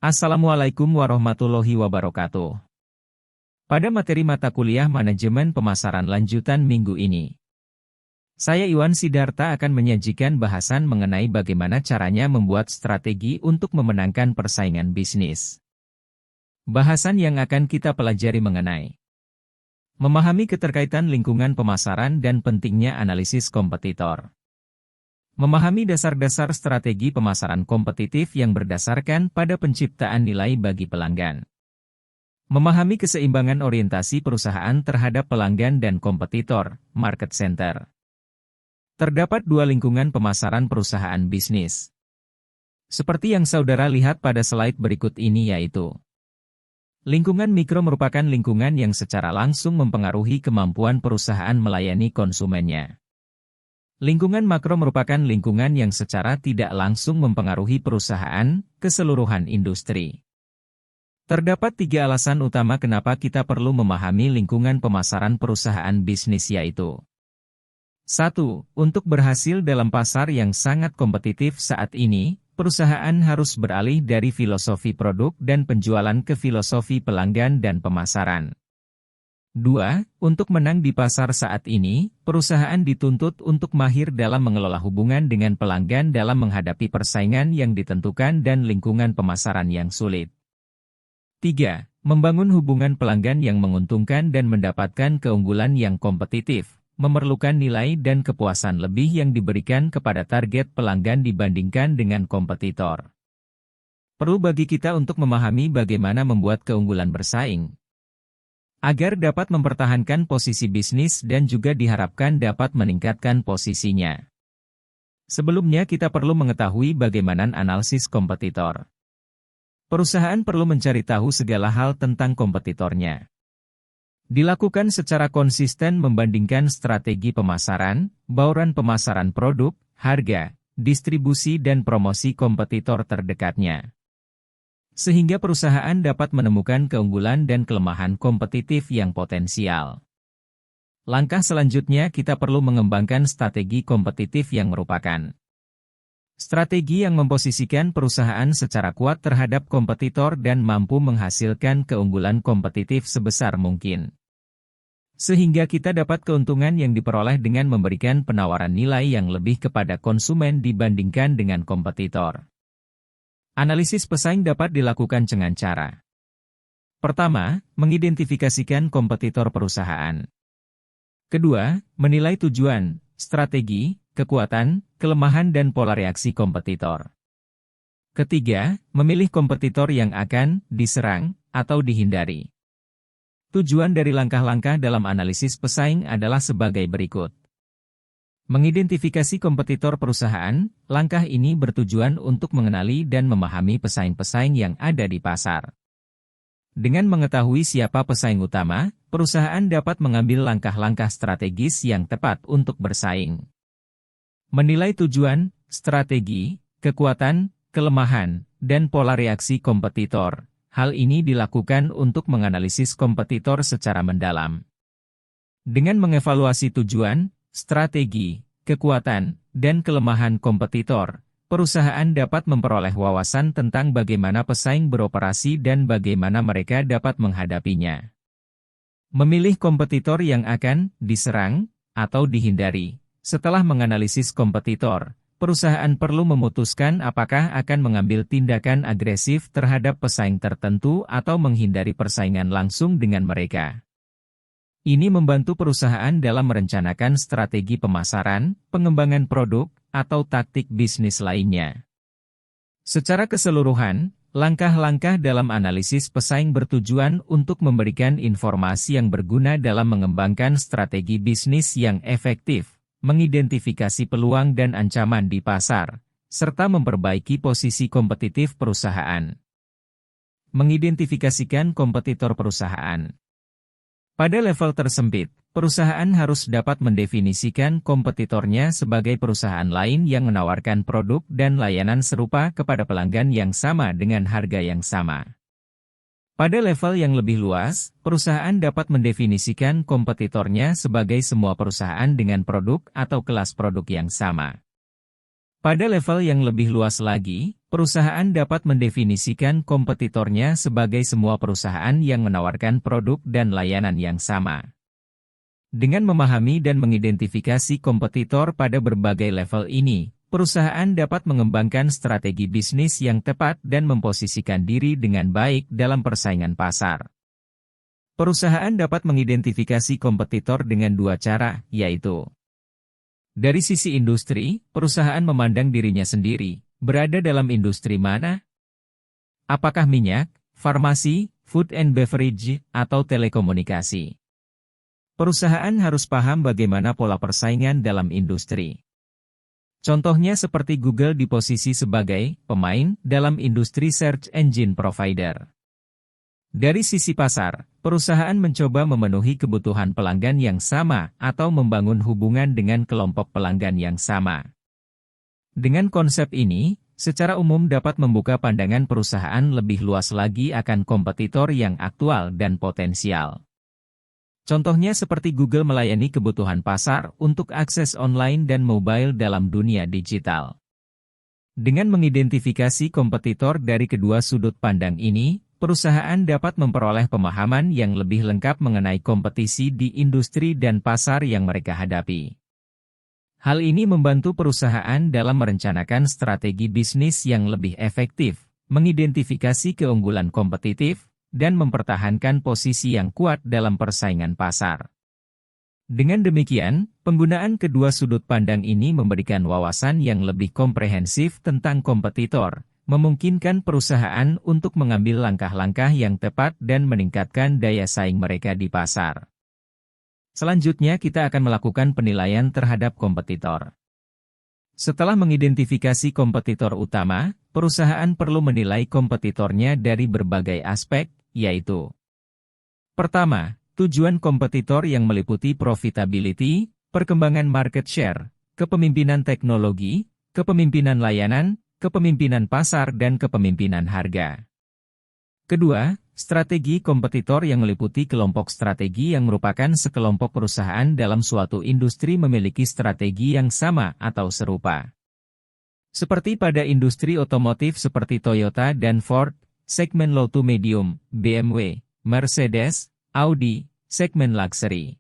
Assalamualaikum warahmatullahi wabarakatuh. Pada materi mata kuliah Manajemen Pemasaran lanjutan minggu ini, saya Iwan Sidarta akan menyajikan bahasan mengenai bagaimana caranya membuat strategi untuk memenangkan persaingan bisnis. Bahasan yang akan kita pelajari mengenai memahami keterkaitan lingkungan pemasaran dan pentingnya analisis kompetitor. Memahami dasar-dasar strategi pemasaran kompetitif yang berdasarkan pada penciptaan nilai bagi pelanggan. Memahami keseimbangan orientasi perusahaan terhadap pelanggan dan kompetitor, market center. Terdapat dua lingkungan pemasaran perusahaan bisnis. Seperti yang saudara lihat pada slide berikut ini yaitu lingkungan mikro merupakan lingkungan yang secara langsung mempengaruhi kemampuan perusahaan melayani konsumennya. Lingkungan makro merupakan lingkungan yang secara tidak langsung mempengaruhi perusahaan, keseluruhan industri. Terdapat tiga alasan utama kenapa kita perlu memahami lingkungan pemasaran perusahaan bisnis yaitu 1. Untuk berhasil dalam pasar yang sangat kompetitif saat ini, perusahaan harus beralih dari filosofi produk dan penjualan ke filosofi pelanggan dan pemasaran. 2. Untuk menang di pasar saat ini, perusahaan dituntut untuk mahir dalam mengelola hubungan dengan pelanggan dalam menghadapi persaingan yang ditentukan dan lingkungan pemasaran yang sulit. 3. Membangun hubungan pelanggan yang menguntungkan dan mendapatkan keunggulan yang kompetitif, memerlukan nilai dan kepuasan lebih yang diberikan kepada target pelanggan dibandingkan dengan kompetitor. Perlu bagi kita untuk memahami bagaimana membuat keunggulan bersaing, agar dapat mempertahankan posisi bisnis dan juga diharapkan dapat meningkatkan posisinya. Sebelumnya kita perlu mengetahui bagaimana analisis kompetitor. Perusahaan perlu mencari tahu segala hal tentang kompetitornya. Dilakukan secara konsisten membandingkan strategi pemasaran, bauran pemasaran produk, harga, distribusi dan promosi kompetitor terdekatnya, sehingga perusahaan dapat menemukan keunggulan dan kelemahan kompetitif yang potensial. Langkah selanjutnya kita perlu mengembangkan strategi kompetitif yang merupakan strategi yang memposisikan perusahaan secara kuat terhadap kompetitor dan mampu menghasilkan keunggulan kompetitif sebesar mungkin, sehingga kita dapat keuntungan yang diperoleh dengan memberikan penawaran nilai yang lebih kepada konsumen dibandingkan dengan kompetitor. Analisis pesaing dapat dilakukan dengan cara. Pertama, mengidentifikasikan kompetitor perusahaan. Kedua, menilai tujuan, strategi, kekuatan, kelemahan dan pola reaksi kompetitor. Ketiga, memilih kompetitor yang akan diserang atau dihindari. Tujuan dari langkah-langkah dalam analisis pesaing adalah sebagai berikut. Mengidentifikasi kompetitor perusahaan, langkah ini bertujuan untuk mengenali dan memahami pesaing-pesaing yang ada di pasar. Dengan mengetahui siapa pesaing utama, perusahaan dapat mengambil langkah-langkah strategis yang tepat untuk bersaing. Menilai tujuan, strategi, kekuatan, kelemahan, dan pola reaksi kompetitor. Hal ini dilakukan untuk menganalisis kompetitor secara mendalam. Dengan mengevaluasi tujuan, strategi, kekuatan, dan kelemahan kompetitor, perusahaan dapat memperoleh wawasan tentang bagaimana pesaing beroperasi dan bagaimana mereka dapat menghadapinya. Memilih kompetitor yang akan diserang atau dihindari. Setelah menganalisis kompetitor, perusahaan perlu memutuskan apakah akan mengambil tindakan agresif terhadap pesaing tertentu atau menghindari persaingan langsung dengan mereka. Ini membantu perusahaan dalam merencanakan strategi pemasaran, pengembangan produk, atau taktik bisnis lainnya. Secara keseluruhan, langkah-langkah dalam analisis pesaing bertujuan untuk memberikan informasi yang berguna dalam mengembangkan strategi bisnis yang efektif, mengidentifikasi peluang dan ancaman di pasar, serta memperbaiki posisi kompetitif perusahaan. Mengidentifikasikan kompetitor perusahaan. Pada level tersempit, perusahaan harus dapat mendefinisikan kompetitornya sebagai perusahaan lain yang menawarkan produk dan layanan serupa kepada pelanggan yang sama dengan harga yang sama. Pada level yang lebih luas, perusahaan dapat mendefinisikan kompetitornya sebagai semua perusahaan dengan produk atau kelas produk yang sama. Pada level yang lebih luas lagi, perusahaan dapat mendefinisikan kompetitornya sebagai semua perusahaan yang menawarkan produk dan layanan yang sama. Dengan memahami dan mengidentifikasi kompetitor pada berbagai level ini, perusahaan dapat mengembangkan strategi bisnis yang tepat dan memposisikan diri dengan baik dalam persaingan pasar. Perusahaan dapat mengidentifikasi kompetitor dengan dua cara, yaitu dari sisi industri, perusahaan memandang dirinya sendiri, berada dalam industri mana? Apakah minyak, farmasi, food and beverage, atau telekomunikasi? Perusahaan harus paham bagaimana pola persaingan dalam industri. Contohnya seperti Google di posisi sebagai pemain dalam industri search engine provider. Dari sisi pasar, perusahaan mencoba memenuhi kebutuhan pelanggan yang sama atau membangun hubungan dengan kelompok pelanggan yang sama. Dengan konsep ini, secara umum dapat membuka pandangan perusahaan lebih luas lagi akan kompetitor yang aktual dan potensial. Contohnya seperti Google melayani kebutuhan pasar untuk akses online dan mobile dalam dunia digital. Dengan mengidentifikasi kompetitor dari kedua sudut pandang ini, perusahaan dapat memperoleh pemahaman yang lebih lengkap mengenai kompetisi di industri dan pasar yang mereka hadapi. Hal ini membantu perusahaan dalam merencanakan strategi bisnis yang lebih efektif, mengidentifikasi keunggulan kompetitif, dan mempertahankan posisi yang kuat dalam persaingan pasar. Dengan demikian, penggunaan kedua sudut pandang ini memberikan wawasan yang lebih komprehensif tentang kompetitor, memungkinkan perusahaan untuk mengambil langkah-langkah yang tepat dan meningkatkan daya saing mereka di pasar. Selanjutnya kita akan melakukan penilaian terhadap kompetitor. Setelah mengidentifikasi kompetitor utama, perusahaan perlu menilai kompetitornya dari berbagai aspek, yaitu: pertama, tujuan kompetitor yang meliputi profitability, perkembangan market share, kepemimpinan teknologi, kepemimpinan layanan, kepemimpinan pasar dan kepemimpinan harga. Kedua, strategi kompetitor yang meliputi kelompok strategi yang merupakan sekelompok perusahaan dalam suatu industri memiliki strategi yang sama atau serupa. Seperti pada industri otomotif seperti Toyota dan Ford, segmen low to medium, BMW, Mercedes, Audi, segmen luxury.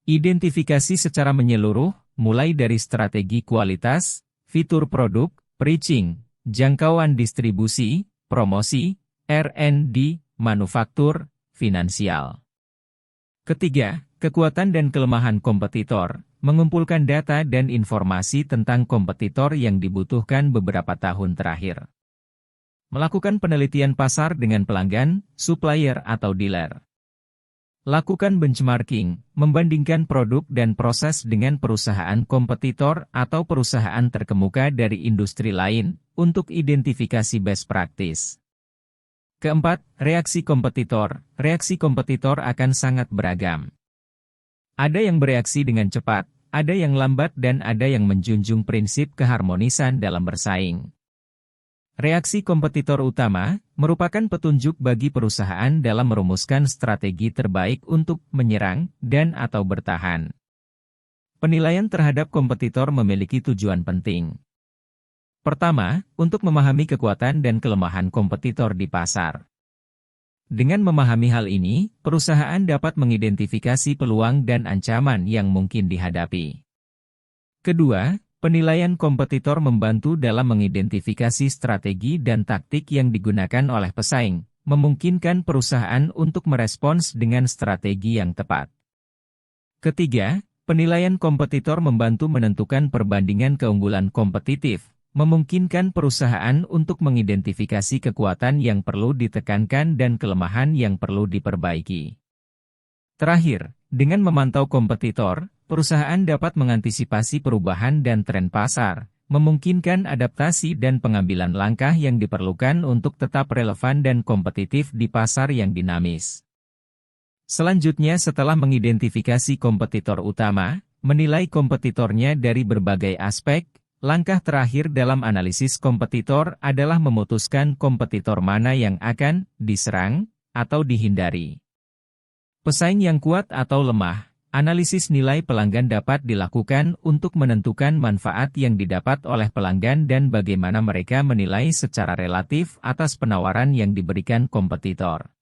Identifikasi secara menyeluruh, mulai dari strategi kualitas, fitur produk, pricing, jangkauan distribusi, promosi, R&D, manufaktur, finansial. Ketiga, kekuatan dan kelemahan kompetitor, mengumpulkan data dan informasi tentang kompetitor yang dibutuhkan beberapa tahun terakhir. Melakukan penelitian pasar dengan pelanggan, supplier atau dealer. Lakukan benchmarking, membandingkan produk dan proses dengan perusahaan kompetitor atau perusahaan terkemuka dari industri lain, untuk identifikasi best practice. Keempat, reaksi kompetitor. Reaksi kompetitor akan sangat beragam. Ada yang bereaksi dengan cepat, ada yang lambat dan ada yang menjunjung prinsip keharmonisan dalam bersaing. Reaksi kompetitor utama merupakan petunjuk bagi perusahaan dalam merumuskan strategi terbaik untuk menyerang dan/atau bertahan. Penilaian terhadap kompetitor memiliki tujuan penting. Pertama, untuk memahami kekuatan dan kelemahan kompetitor di pasar. Dengan memahami hal ini, perusahaan dapat mengidentifikasi peluang dan ancaman yang mungkin dihadapi. Kedua, penilaian kompetitor membantu dalam mengidentifikasi strategi dan taktik yang digunakan oleh pesaing, memungkinkan perusahaan untuk merespons dengan strategi yang tepat. Ketiga, penilaian kompetitor membantu menentukan perbandingan keunggulan kompetitif, memungkinkan perusahaan untuk mengidentifikasi kekuatan yang perlu ditekankan dan kelemahan yang perlu diperbaiki. Terakhir, dengan memantau kompetitor, perusahaan dapat mengantisipasi perubahan dan tren pasar, memungkinkan adaptasi dan pengambilan langkah yang diperlukan untuk tetap relevan dan kompetitif di pasar yang dinamis. Selanjutnya setelah mengidentifikasi kompetitor utama, menilai kompetitornya dari berbagai aspek, langkah terakhir dalam analisis kompetitor adalah memutuskan kompetitor mana yang akan diserang atau dihindari. Pesaing yang kuat atau lemah, Analisis nilai pelanggan dapat dilakukan untuk menentukan manfaat yang didapat oleh pelanggan dan bagaimana mereka menilai secara relatif atas penawaran yang diberikan kompetitor.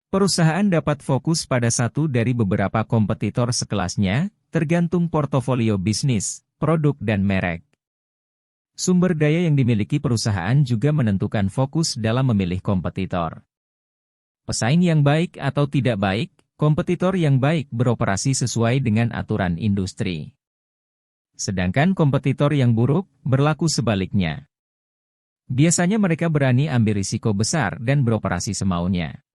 Perusahaan dapat fokus pada satu dari beberapa kompetitor sekelasnya, tergantung portofolio bisnis, produk dan merek. Sumber daya yang dimiliki perusahaan juga menentukan fokus dalam memilih kompetitor. Pesaing yang baik atau tidak baik. Kompetitor yang baik beroperasi sesuai dengan aturan industri. Sedangkan kompetitor yang buruk berlaku sebaliknya. Biasanya mereka berani ambil risiko besar dan beroperasi semaunya.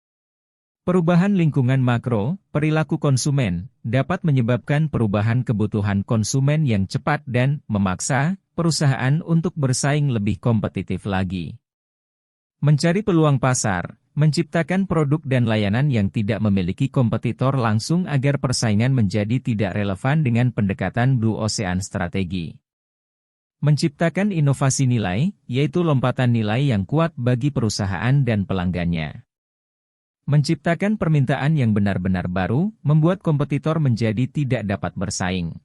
Perubahan lingkungan makro, perilaku konsumen, dapat menyebabkan perubahan kebutuhan konsumen yang cepat dan memaksa perusahaan untuk bersaing lebih kompetitif lagi. Mencari peluang pasar. Menciptakan produk dan layanan yang tidak memiliki kompetitor langsung agar persaingan menjadi tidak relevan dengan pendekatan Blue Ocean strategi. Menciptakan inovasi nilai, yaitu lompatan nilai yang kuat bagi perusahaan dan pelanggannya. Menciptakan permintaan yang benar-benar baru, membuat kompetitor menjadi tidak dapat bersaing.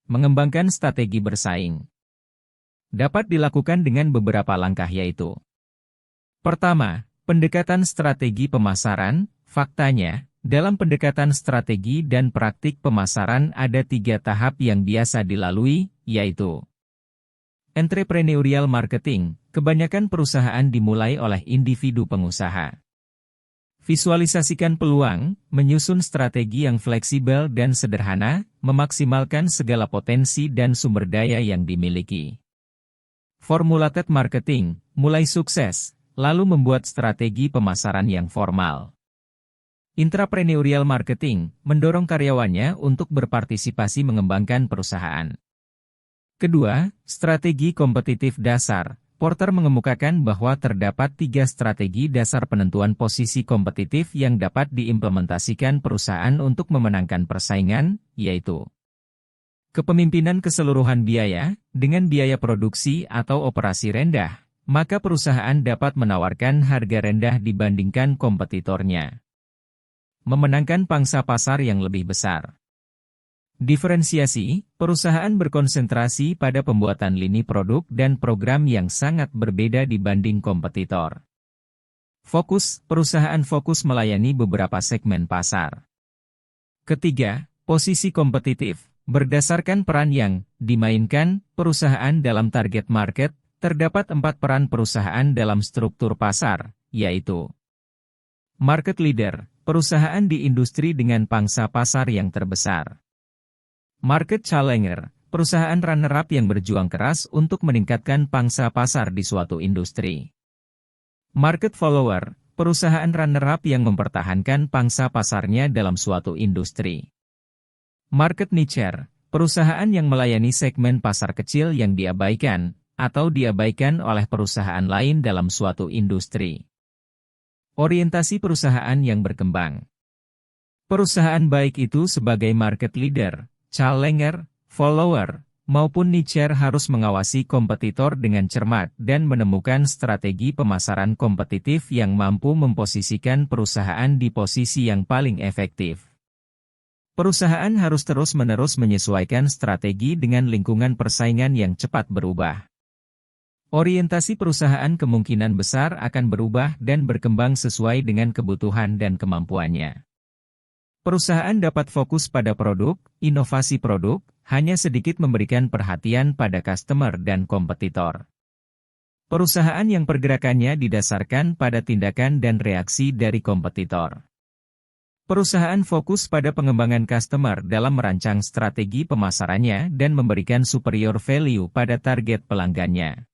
Mengembangkan strategi bersaing. Dapat dilakukan dengan beberapa langkah yaitu: pertama, pendekatan strategi pemasaran. Faktanya, dalam pendekatan strategi dan praktik pemasaran ada 3 tahap yang biasa dilalui, yaitu entrepreneurial marketing. Kebanyakan perusahaan dimulai oleh individu pengusaha. Visualisasikan peluang, menyusun strategi yang fleksibel dan sederhana, memaksimalkan segala potensi dan sumber daya yang dimiliki. Formulated marketing, mulai sukses, lalu membuat strategi pemasaran yang formal. Intrapreneurial marketing, mendorong karyawannya untuk berpartisipasi mengembangkan perusahaan. Kedua, strategi kompetitif dasar. Porter mengemukakan bahwa terdapat 3 strategi dasar penentuan posisi kompetitif yang dapat diimplementasikan perusahaan untuk memenangkan persaingan, yaitu kepemimpinan keseluruhan biaya, dengan biaya produksi atau operasi rendah, maka perusahaan dapat menawarkan harga rendah dibandingkan kompetitornya. Memenangkan pangsa pasar yang lebih besar. Diferensiasi, perusahaan berkonsentrasi pada pembuatan lini produk dan program yang sangat berbeda dibanding kompetitor. Fokus, perusahaan fokus melayani beberapa segmen pasar. Ketiga, posisi kompetitif. Berdasarkan peran yang dimainkan perusahaan dalam target market, terdapat 4 peran perusahaan dalam struktur pasar, yaitu market leader, perusahaan di industri dengan pangsa pasar yang terbesar. Market challenger, perusahaan runner-up yang berjuang keras untuk meningkatkan pangsa pasar di suatu industri. Market follower, perusahaan runner-up yang mempertahankan pangsa pasarnya dalam suatu industri. Market nicher, perusahaan yang melayani segmen pasar kecil yang diabaikan, atau diabaikan oleh perusahaan lain dalam suatu industri. Orientasi perusahaan yang berkembang. Perusahaan baik itu sebagai market leader, challenger, follower, maupun nicher harus mengawasi kompetitor dengan cermat dan menemukan strategi pemasaran kompetitif yang mampu memposisikan perusahaan di posisi yang paling efektif. Perusahaan harus terus-menerus menyesuaikan strategi dengan lingkungan persaingan yang cepat berubah. Orientasi perusahaan kemungkinan besar akan berubah dan berkembang sesuai dengan kebutuhan dan kemampuannya. Perusahaan dapat fokus pada produk, inovasi produk, hanya sedikit memberikan perhatian pada customer dan kompetitor. Perusahaan yang pergerakannya didasarkan pada tindakan dan reaksi dari kompetitor. Perusahaan fokus pada pengembangan customer dalam merancang strategi pemasarannya dan memberikan superior value pada target pelanggannya.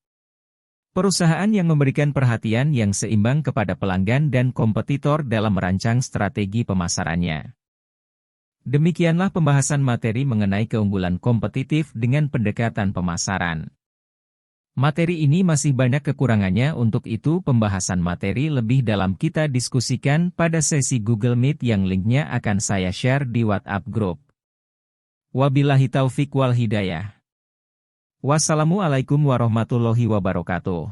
Perusahaan yang memberikan perhatian yang seimbang kepada pelanggan dan kompetitor dalam merancang strategi pemasarannya. Demikianlah pembahasan materi mengenai keunggulan kompetitif dengan pendekatan pemasaran. Materi ini masih banyak kekurangannya, untuk itu pembahasan materi lebih dalam kita diskusikan pada sesi Google Meet yang linknya akan saya share di WhatsApp Group. Wabillahi taufiq wal hidayah. Wassalamualaikum warahmatullahi wabarakatuh.